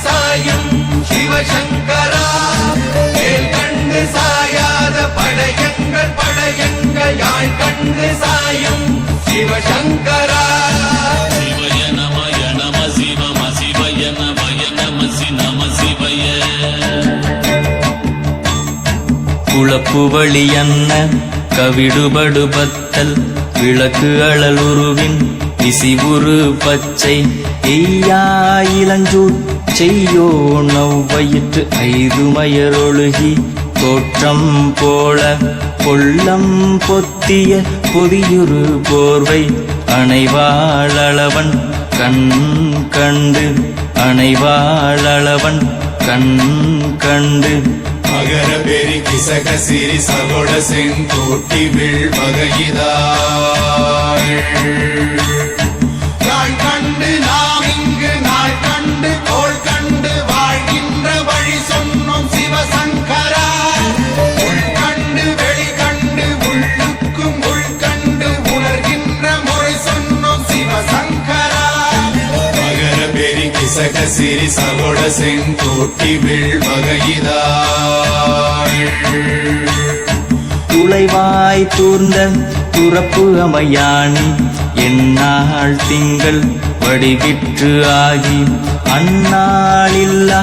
சாயும் சிவசங்கரா வேல் கண்டு சாயாத படையங்கள் படையங்கள் யாழ் கண்டு சாயும் சிவசங்கரா சிவய நமய நம சிவம சிவய நமய நம சி நம சிவய குளப்புவழி அன்ன கவிடுபடு பத்தல் விளக்கு அழல் உருவின் இசிவுரு பச்சை எய்யா இளஞ்சூர் செய்யோ நவ்வயிற்று ஐதுமயரொழுகி தோற்றம் போல கொள்ளம் பொத்திய பொதியுரு போர்வை அணைவாளவன் கண் கண்டு அணைவாளவன் கண் கண்டு மகர பெரி கிசக சிறி சகோட செங்கோட்டி வில் வகையிதாள் நாள் கண்டு நாம் இங்கு நாள் கண்டு கோள் கண்டு வாழ்கின்ற வழி சொன்னோம் சிவசங்கரா உள் கண்டு வெளி கண்டு உள்ளுக்கும் உள் கண்டு உணர்கின்ற முறை சொன்னோம் சிவசங்கரா மகர பெரி கிசக சிறி சகோட செங்கோட்டி வில் வகையிதாள் துளைவாய் தூர்ந்த துறப்பு அமையானி எந்நாள் திங்கள் வடிவிற்று ஆகி அந்நாளில்லா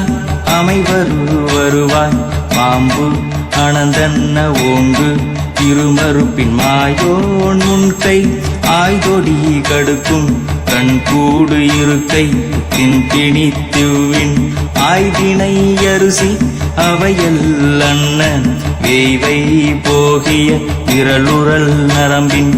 அமைவரு வருவாய் பாம்பு அனந்தன்ன ஓங்கு திருமறுப்பின் மாயோன் முன்கை ஆய்தொடி கடுக்கும் கண் கூடு இருக்கை தின்பிணித்துவின் ஆய்தினை அரிசி அவையல் அண்ண வேய்வை போகிய விரலுறல் நரம்பின்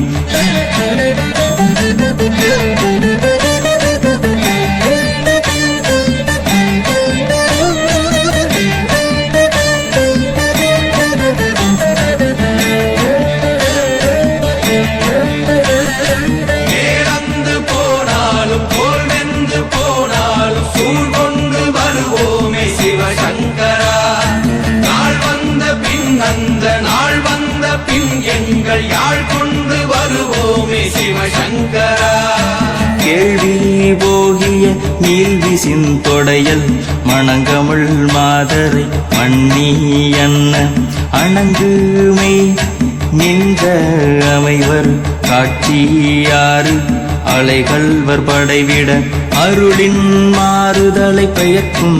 அந்த நாள் வந்த பின் எங்கள் யாழ் கொண்டு வருவோமே சிவசங்கரா கேள்வி போகிய நீல்விசின் தொடையல் மணங்கமிழ் மாதரை மண்ணி அன்ன அணங்குமை நின்ற அமைவர் காட்சியாறு அலைகள்வர் படைவிட அருளின் மாறுதலை பெயர்க்கும்